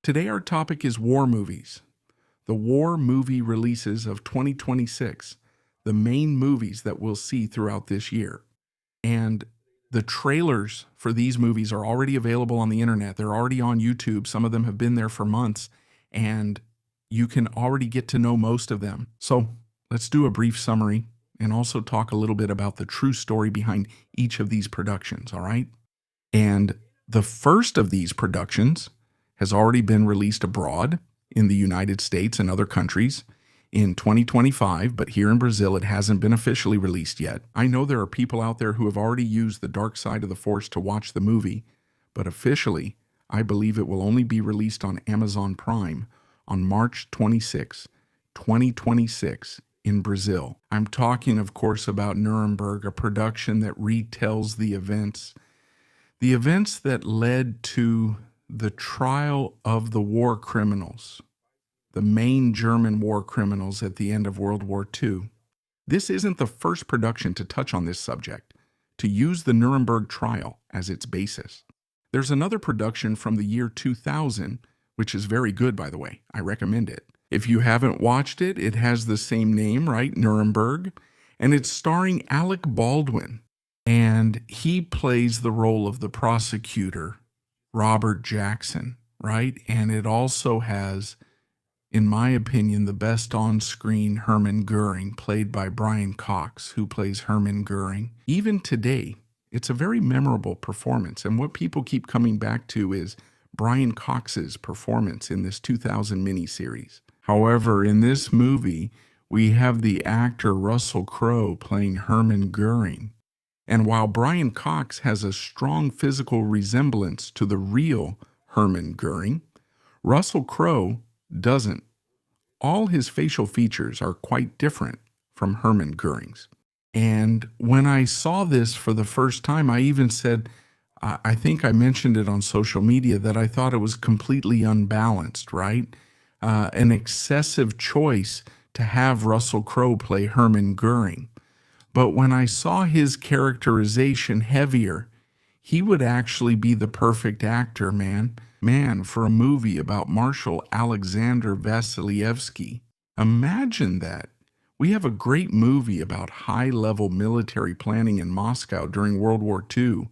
Today our topic is war movies. The war movie releases of 2026, the main movies that we'll see throughout this year. And the trailers for these movies are already available on the internet. They're already on YouTube. Some of them have been there for months, and you can already get to know most of them. So let's do a brief summary and also talk a little bit about the true story behind each of these productions, all right? And the first of these productions has already been released abroad in the United States and other countries in 2025, but here in Brazil it hasn't been officially released yet. I know there are people out there who have already used the dark side of the Force to watch the movie, but officially, I believe it will only be released on Amazon Prime on March 26, 2026 in Brazil. I'm talking, of course, about Nuremberg, a production that retells the events that led to the trial of the war criminals, the main German war criminals at the end of World War II. This isn't the first production to touch on this subject, to use the Nuremberg trial as its basis. There's another production from the year 2000, which is very good, by the way. I recommend it. If you haven't watched it, it has the same name, right? Nuremberg. And it's starring Alec Baldwin. And he plays the role of the prosecutor, Robert Jackson, right? And it also has, in my opinion, the best on-screen Hermann Goering, played by Brian Cox, who plays Hermann Goering. Even today, it's a very memorable performance. And what people keep coming back to is Brian Cox's performance in this 2000 miniseries. However, in this movie, we have the actor Russell Crowe playing Hermann Goering. And while Brian Cox has a strong physical resemblance to the real Hermann Goering, Russell Crowe doesn't. All his facial features are quite different from Hermann Goering's. And when I saw this for the first time, I even said, I think I mentioned it on social media, that I thought it was completely unbalanced, right? An excessive choice to have Russell Crowe play Hermann Goering. But when I saw his characterization heavier, he would actually be the perfect actor, man, for a movie about Marshal Alexander Vasilevsky. Imagine that. We have a great movie about high-level military planning in Moscow during World War II.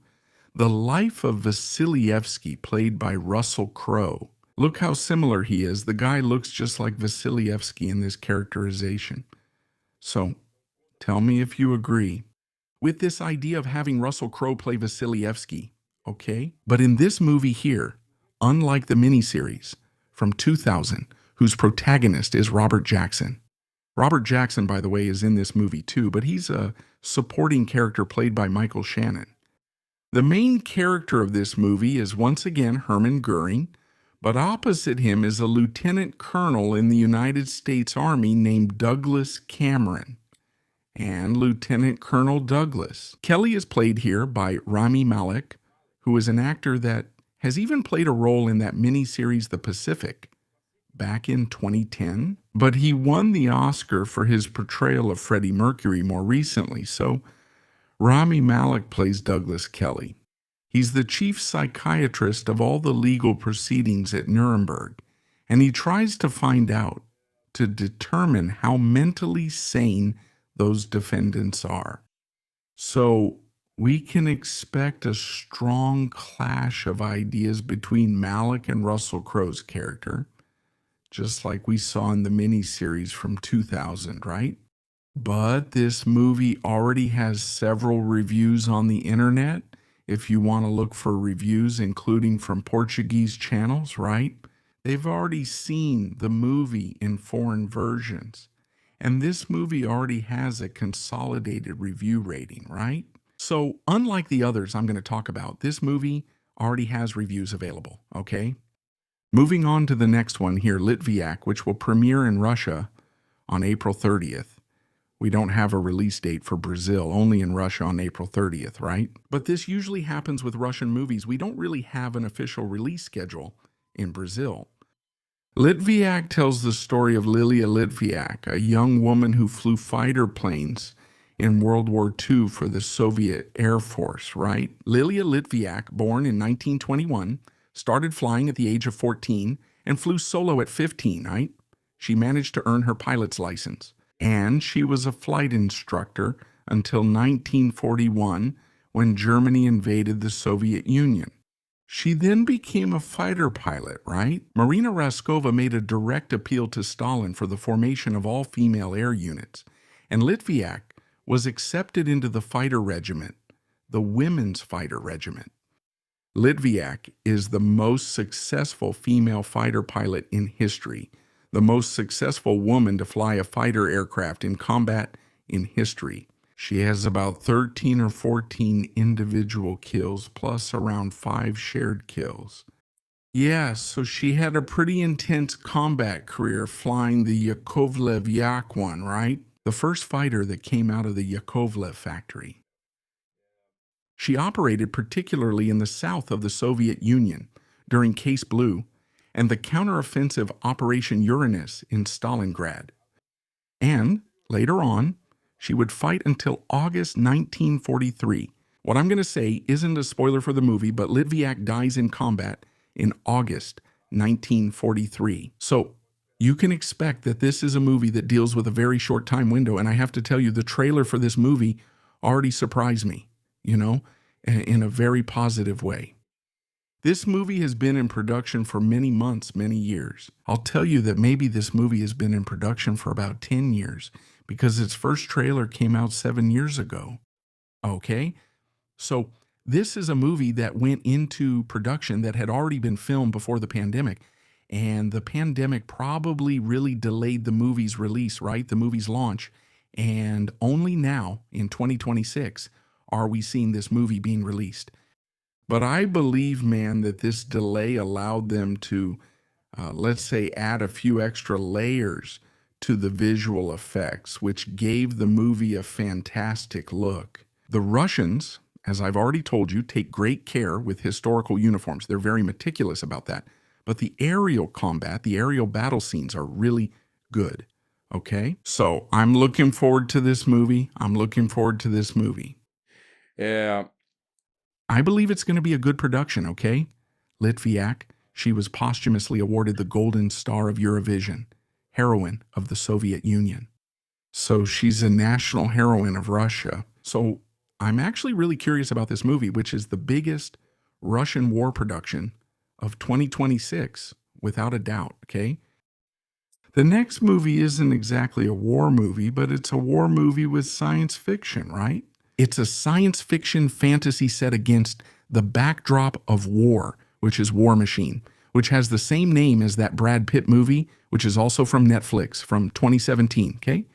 The Life of Vasilevsky, played by Russell Crowe. Look how similar he is. The guy looks just like Vasilevsky in this characterization. So, tell me if you agree with this idea of having Russell Crowe play Vasilevsky, okay? But in this movie here, unlike the miniseries from 2000, whose protagonist is Robert Jackson. Robert Jackson, by the way, is in this movie too, but he's a supporting character played by Michael Shannon. The main character of this movie is once again Hermann Goering, but opposite him is a lieutenant colonel in the United States Army named Douglas Cameron. And Lieutenant Colonel Douglas. Kelly is played here by Rami Malek, who is an actor that has even played a role in that miniseries The Pacific back in 2010. But he won the Oscar for his portrayal of Freddie Mercury more recently, so Rami Malek plays Douglas Kelly. He's the chief psychiatrist of all the legal proceedings at Nuremberg, and he tries to find out, to determine how mentally sane those defendants are. So we can expect a strong clash of ideas between Malek and Russell Crowe's character, just like we saw in the miniseries from 2000, right? But this movie already has several reviews on the internet. If you want to look for reviews, including from Portuguese channels, right? They've already seen the movie in foreign versions. And this movie already has a consolidated review rating, right? So unlike the others I'm going to talk about, this movie already has reviews available, okay? Moving on to the next one here, Litviak, which will premiere in Russia on April 30th. We don't have a release date for Brazil, only in Russia on April 30th, right? But this usually happens with Russian movies. We don't really have an official release schedule in Brazil. Litviak tells the story of Lilia Litviak, a young woman who flew fighter planes in World War II for the Soviet Air Force, right? Lilia Litviak, born in 1921, started flying at the age of 14 and flew solo at 15, right? She managed to earn her pilot's license. And she was a flight instructor until 1941 when Germany invaded the Soviet Union. She then became a fighter pilot, right? Marina Raskova made a direct appeal to Stalin for the formation of all-female air units, and Litviak was accepted into the fighter regiment, the Women's Fighter Regiment. Litviak is the most successful female fighter pilot in history, the most successful woman to fly a fighter aircraft in combat in history. She has about 13 or 14 individual kills, plus around 5 shared kills. Yeah, so she had a pretty intense combat career flying the Yakovlev Yak-1, right? The first fighter that came out of the Yakovlev factory. She operated particularly in the south of the Soviet Union during Case Blue and the counteroffensive Operation Uranus in Stalingrad. And later on, she would fight until August 1943. What I'm going to say isn't a spoiler for the movie, but Litviak dies in combat in August 1943. So you can expect that this is a movie that deals with a very short time window. And I have to tell you, the trailer for this movie already surprised me, in a very positive way. This movie has been in production for many months, many years. I'll tell you that maybe this movie has been in production for about 10 years because its first trailer came out 7 years ago. Okay? So this is a movie that went into production that had already been filmed before the pandemic. And the pandemic probably really delayed the movie's release, right? The movie's launch. And only now, in 2026, are we seeing this movie being released. But I believe, man, that this delay allowed them to, let's say, add a few extra layers to the visual effects, which gave the movie a fantastic look. The Russians, as I've already told you, take great care with historical uniforms. They're very meticulous about that. But the aerial combat, the aerial battle scenes are really good, okay? So I'm looking forward to this movie. Yeah. I believe it's going to be a good production, okay? Litviak, she was posthumously awarded the Golden Star of Eurovision, heroine of the Soviet Union. So she's a national heroine of Russia. So I'm actually really curious about this movie, which is the biggest Russian war production of 2026, without a doubt, okay? The next movie isn't exactly a war movie, but it's a war movie with science fiction, right? It's a science fiction fantasy set against the backdrop of war, which is War Machine, which has the same name as that Brad Pitt movie, which is also from Netflix from 2017, okay?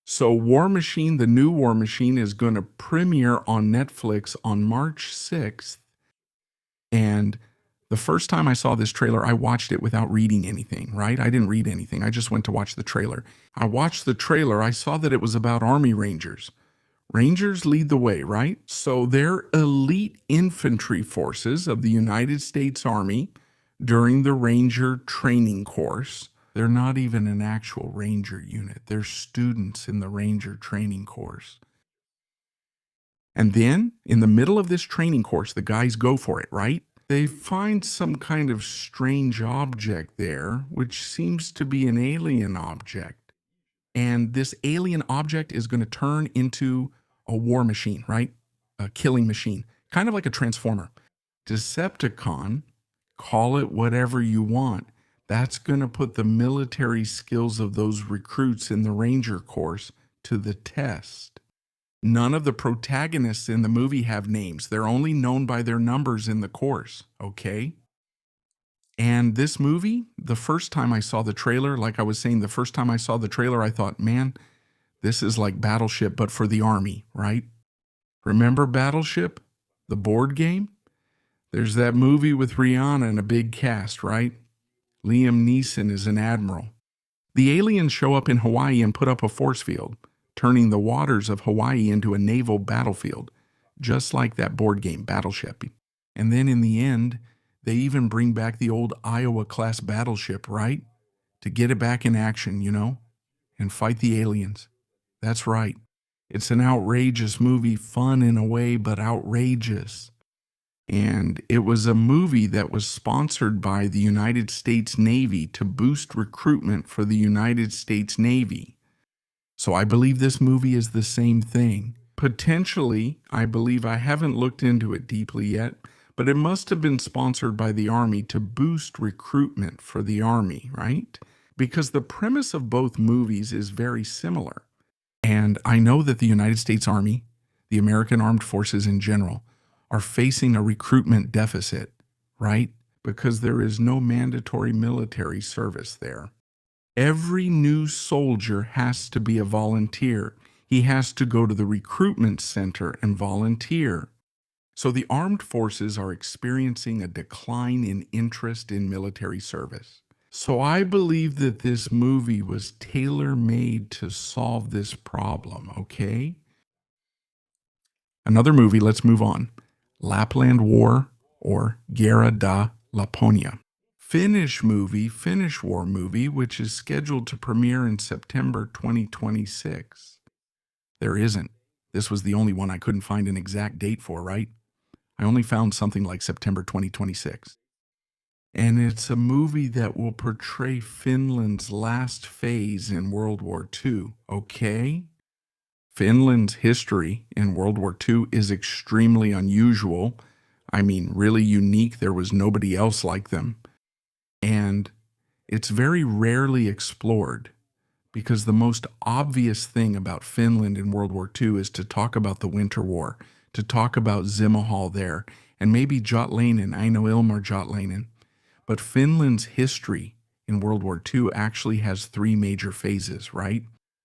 So War Machine, the new War Machine, is going to premiere on Netflix on March 6th. And the first time I saw this trailer, I watched it without reading anything, right? I didn't read anything. I just went to watch the trailer. I watched the trailer. I saw that it was about Army Rangers. Rangers lead the way, right? So they're elite infantry forces of the United States Army during the Ranger training course. They're not even an actual Ranger unit. They're students in the Ranger training course. And then, in the middle of this training course, the guys go for it, right? They find some kind of strange object there, which seems to be an alien object. And this alien object is going to turn into a war machine, right? A killing machine, kind of like a transformer. Decepticon, call it whatever you want. That's going to put the military skills of those recruits in the Ranger course to the test. None of the protagonists in the movie have names. They're only known by their numbers in the course, okay? And this movie, the first time I saw the trailer, like I was saying, the first time I saw the trailer, I thought, man, this is like Battleship, but for the Army, right? Remember Battleship, the board game? There's that movie with Rihanna and a big cast, right? Liam Neeson is an admiral. The aliens show up in Hawaii and put up a force field, turning the waters of Hawaii into a naval battlefield, just like that board game, Battleship. And then in the end, they even bring back the old Iowa-class battleship, right? To get it back in action, and fight the aliens. That's right. It's an outrageous movie, fun in a way, but outrageous. And it was a movie that was sponsored by the United States Navy to boost recruitment for the United States Navy. So I believe this movie is the same thing. Potentially, I believe, I haven't looked into it deeply yet, but it must have been sponsored by the Army to boost recruitment for the Army, right? Because the premise of both movies is very similar. And I know that the United States Army, the American Armed Forces in general, are facing a recruitment deficit, right? Because there is no mandatory military service there. Every new soldier has to be a volunteer. He has to go to the recruitment center and volunteer. So the armed forces are experiencing a decline in interest in military service. So I believe that this movie was tailor-made to solve this problem, okay? Another movie, let's move on. Lapland War, or Guerra da Laponia. Finnish war movie, which is scheduled to premiere in September 2026. There isn't. This was the only one I couldn't find an exact date for, right? I only found something like September 2026. And it's a movie that will portray Finland's last phase in World War II, okay? Finland's history in World War II is extremely unusual. I mean, really unique. There was nobody else like them. And it's very rarely explored because the most obvious thing about Finland in World War II is to talk about the Winter War, to talk about Zimahal there, and maybe Jotlainen. I know Ilmar Jotlainen. But Finland's history in World War II actually has three major phases, right?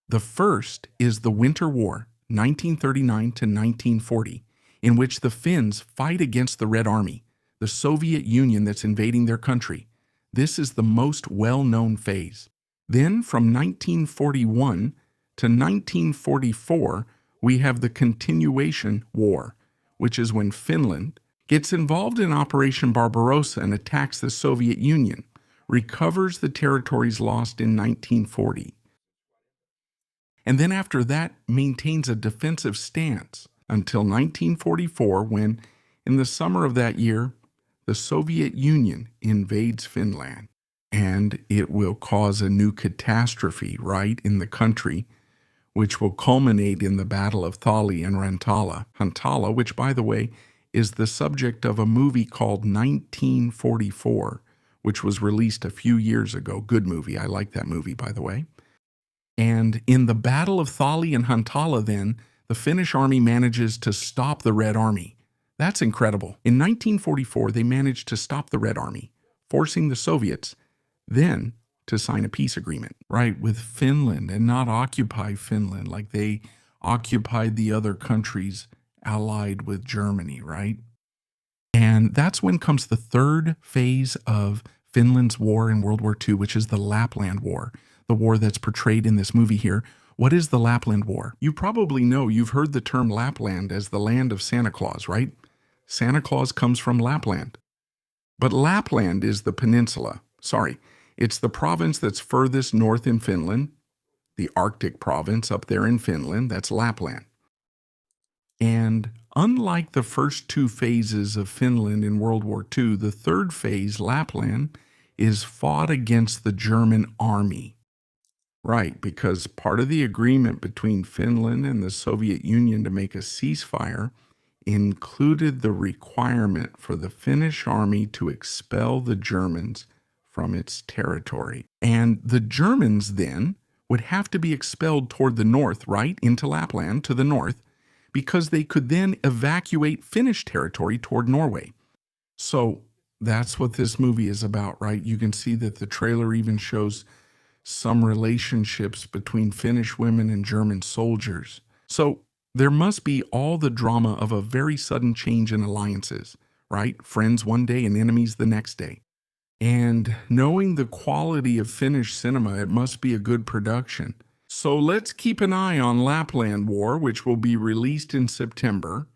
The first is the Winter War, 1939 to 1940, in which the Finns fight against the Red Army, the Soviet Union that's invading their country. This is the most well-known phase. Then from 1941 to 1944, we have the Continuation War, which is when Finland gets involved in Operation Barbarossa and attacks the Soviet Union, recovers the territories lost in 1940. And then after that, maintains a defensive stance until 1944 when, in the summer of that year, the Soviet Union invades Finland. And it will cause a new catastrophe, right, in the country, which will culminate in the Battle of Thali and Rantala. Hantala, which, by the way, is the subject of a movie called 1944, which was released a few years ago. Good movie. I like that movie, by the way. And in the Battle of Thali and Hantala, then, the Finnish army manages to stop the Red Army. That's incredible. In 1944, they managed to stop the Red Army, forcing the Soviets then to sign a peace agreement, right, with Finland and not occupy Finland like they occupied the other countries allied with Germany, right? And that's when comes the third phase of Finland's war in World War II, which is the Lapland War, the war that's portrayed in this movie here. What is the Lapland War? You probably know, you've heard the term Lapland as the land of Santa Claus, right? Santa Claus comes from Lapland. But Lapland is the peninsula. It's the province that's furthest north in Finland, the Arctic province up there in Finland, that's Lapland. And unlike the first two phases of Finland in World War II, the third phase, Lapland, is fought against the German army. Right, because part of the agreement between Finland and the Soviet Union to make a ceasefire included the requirement for the Finnish army to expel the Germans from its territory. And the Germans then would have to be expelled toward the north, right, into Lapland to the north, because they could then evacuate Finnish territory toward Norway. So that's what this movie is about, right? You can see that the trailer even shows some relationships between Finnish women and German soldiers. So there must be all the drama of a very sudden change in alliances, right? Friends one day and enemies the next day. And knowing the quality of Finnish cinema, it must be a good production. So let's keep an eye on Lapland War, which will be released in September.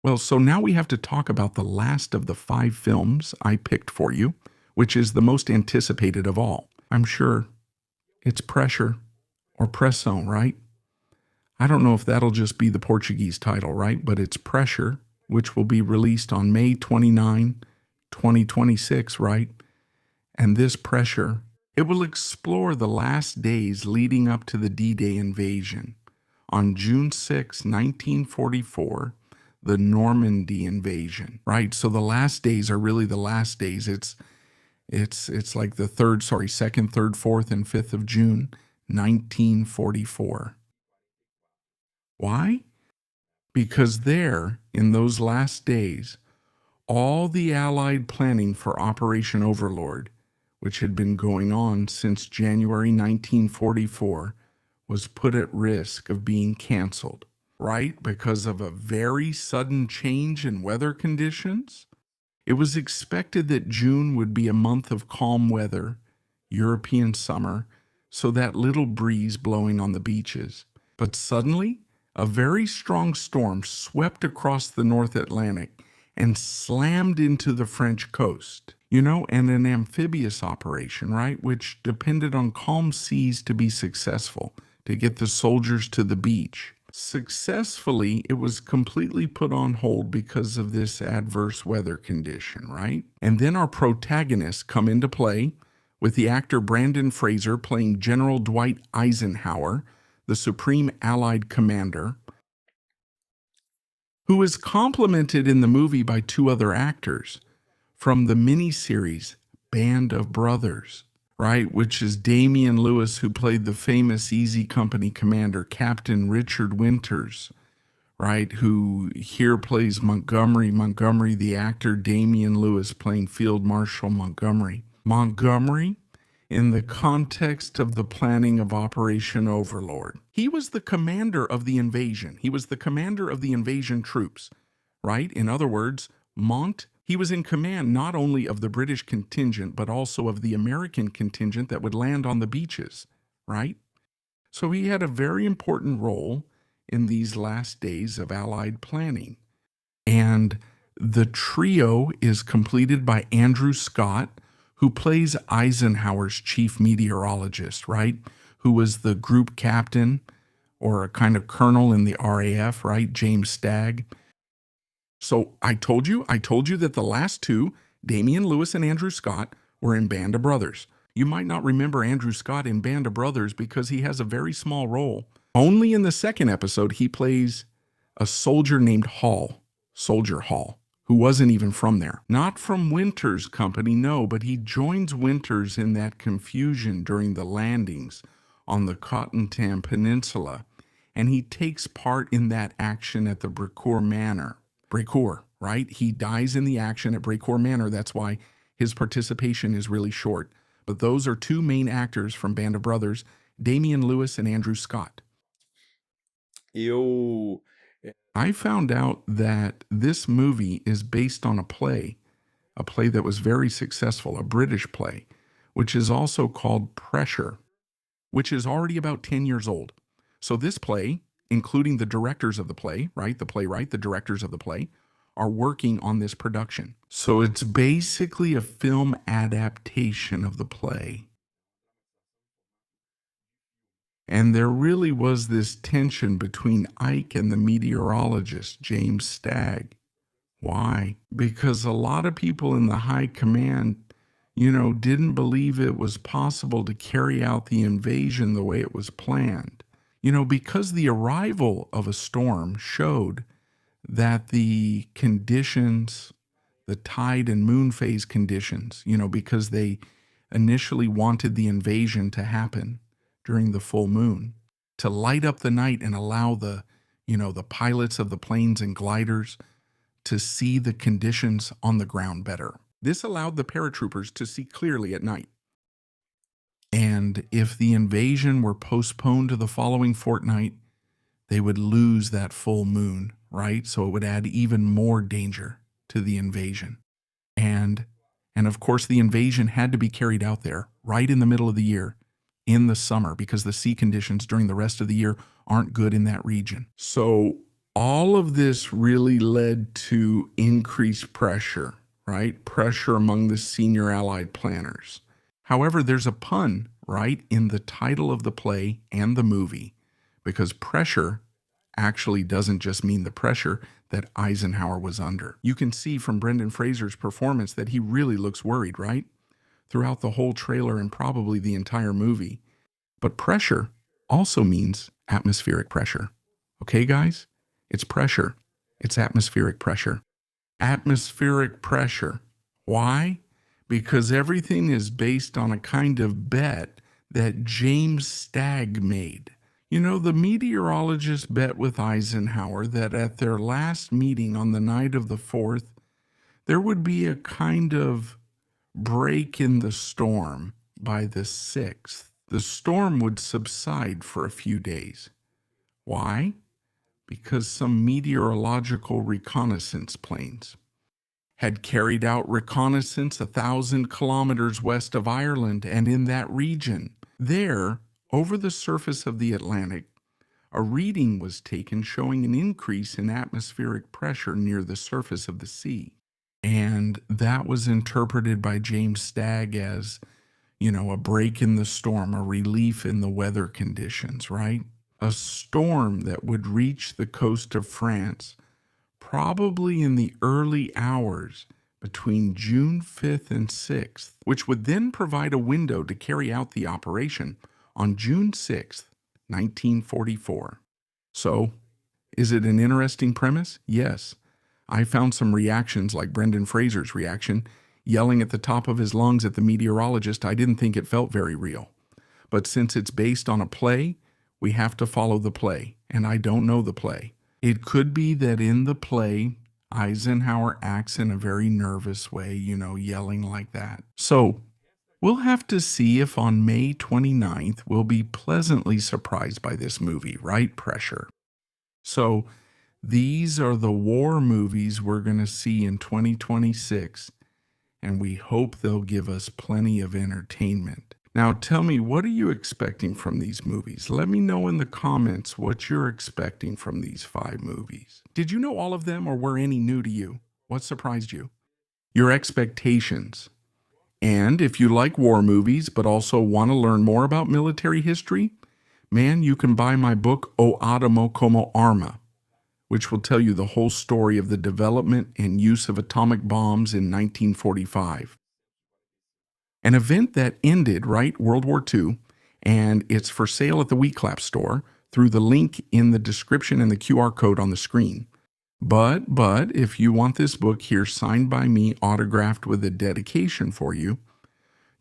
Well, so now we have to talk about the last of the 5 films I picked for you, which is the most anticipated of all. I'm sure it's Pressure or Pressão, right? I don't know if that'll just be the Portuguese title, right? But it's Pressure which will be released on May 29, 2026, right? And this pressure, it will explore the last days leading up to the D-Day invasion. On June 6, 1944, the Normandy invasion, right? So the last days are really the last days. It's like the second, third, fourth, and 5th of June, 1944. Why? Because there, in those last days, all the Allied planning for Operation Overlord, which had been going on since January 1944, was put at risk of being canceled, right? Because of a very sudden change in weather conditions. It was expected that June would be a month of calm weather, European summer, so that little breeze blowing on the beaches. But suddenly, a very strong storm swept across the North Atlantic and slammed into the French coast. And an amphibious operation, right, which depended on calm seas to be successful, to get the soldiers to the beach. Successfully, it was completely put on hold because of this adverse weather condition, right? And then our protagonists come into play with the actor Brandon Fraser playing General Dwight Eisenhower, the Supreme Allied Commander, who is complemented in the movie by two other actors from the miniseries Band of Brothers, right, which is Damian Lewis, who played the famous Easy Company commander, Captain Richard Winters, right, who here plays Montgomery. Montgomery, the actor Damian Lewis playing Field Marshal Montgomery. Montgomery, in the context of the planning of Operation Overlord, he was the commander of the invasion. He was the commander of the invasion troops, right? In other words, he was in command not only of the British contingent, but also of the American contingent that would land on the beaches, right? So he had a very important role in these last days of Allied planning. And the trio is completed by Andrew Scott, who plays Eisenhower's chief meteorologist, right? Who was the group captain or a kind of colonel in the RAF, right? James Stagg. So I told you that the last two, Damian Lewis and Andrew Scott, were in Band of Brothers. You might not remember Andrew Scott in Band of Brothers because he has a very small role. Only in the second episode, he plays a soldier named Soldier Hall, who wasn't even from there. Not from Winters' company, no, but he joins Winters in that confusion during the landings on the Cottontan Peninsula, and he takes part in that action at the Brecourt Manor. Brecourt, right? He dies in the action at Brecourt Manor. That's why his participation is really short. But those are two main actors from Band of Brothers, Damian Lewis and Andrew Scott. I found out that this movie is based on a play that was very successful, a British play, which is also called Pressure, which is already about 10 years old. So this play, including the directors of the play, right? The playwright, the directors of the play, are working on this production. So it's basically a film adaptation of the play. And there really was this tension between Ike and the meteorologist, James Stagg. Why? Because a lot of people in the high command, didn't believe it was possible to carry out the invasion the way it was planned. Because the arrival of a storm showed that the conditions, the tide and moon phase conditions, because they initially wanted the invasion to happen during the full moon, to light up the night and allow the pilots of the planes and gliders to see the conditions on the ground better. This allowed the paratroopers to see clearly at night. And if the invasion were postponed to the following fortnight, they would lose that full moon, right? So it would add even more danger to the invasion. And of course, the invasion had to be carried out there right in the middle of the year, in the summer, because the sea conditions during the rest of the year aren't good in that region. So all of this really led to increased pressure, right? Pressure among the senior Allied planners. However, there's a pun, right, in the title of the play and the movie, because pressure actually doesn't just mean the pressure. that Eisenhower was under. You can see from Brendan Fraser's performance that he really looks worried, right? Throughout the whole trailer and probably the entire movie. But pressure also means atmospheric pressure. Okay, guys? It's pressure. It's atmospheric pressure. Atmospheric pressure. Why? Because everything is based on a kind of bet that James Stagg made. You know, the meteorologist bet with Eisenhower that at their last meeting on the night of the 4th, there would be a kind of break in the storm by the 6th. The storm would subside for a few days. Why? Because some meteorological reconnaissance planes had carried out reconnaissance 1,000 kilometers west of Ireland, and in that region, there, over the surface of the Atlantic, a reading was taken showing an increase in atmospheric pressure near the surface of the sea. And that was interpreted by James Stagg as, a break in the storm, a relief in the weather conditions, right? A storm that would reach the coast of France probably in the early hours between June 5th and 6th, which would then provide a window to carry out the operation on June 6th, 1944. So, is it an interesting premise? Yes. I found some reactions like Brendan Fraser's reaction, yelling at the top of his lungs at the meteorologist. I didn't think it felt very real. But since it's based on a play, we have to follow the play, and I don't know the play. It could be that in the play, Eisenhower acts in a very nervous way, yelling like that. So, we'll have to see if on May 29th we'll be pleasantly surprised by this movie, right? Pressure. So, these are the war movies we're going to see in 2026, and we hope they'll give us plenty of entertainment. Now, tell me, what are you expecting from these movies? Let me know in the comments what you're expecting from these 5 movies. Did you know all of them, or were any new to you? What surprised you? Your expectations. And if you like war movies, but also want to learn more about military history, man, you can buy my book, O Atomo como Arma, which will tell you the whole story of the development and use of atomic bombs in 1945. An event that ended, right, World War II, and it's for sale at the WWII store through the link in the description and the QR code on the screen. But if you want this book here signed by me, autographed with a dedication for you,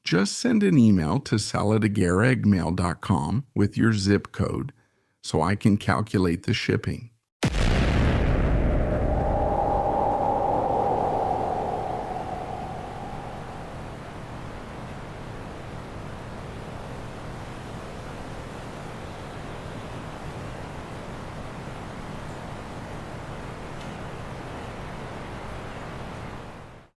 just send an email to saladaguerra@gmail.com with your zip code so I can calculate the shipping.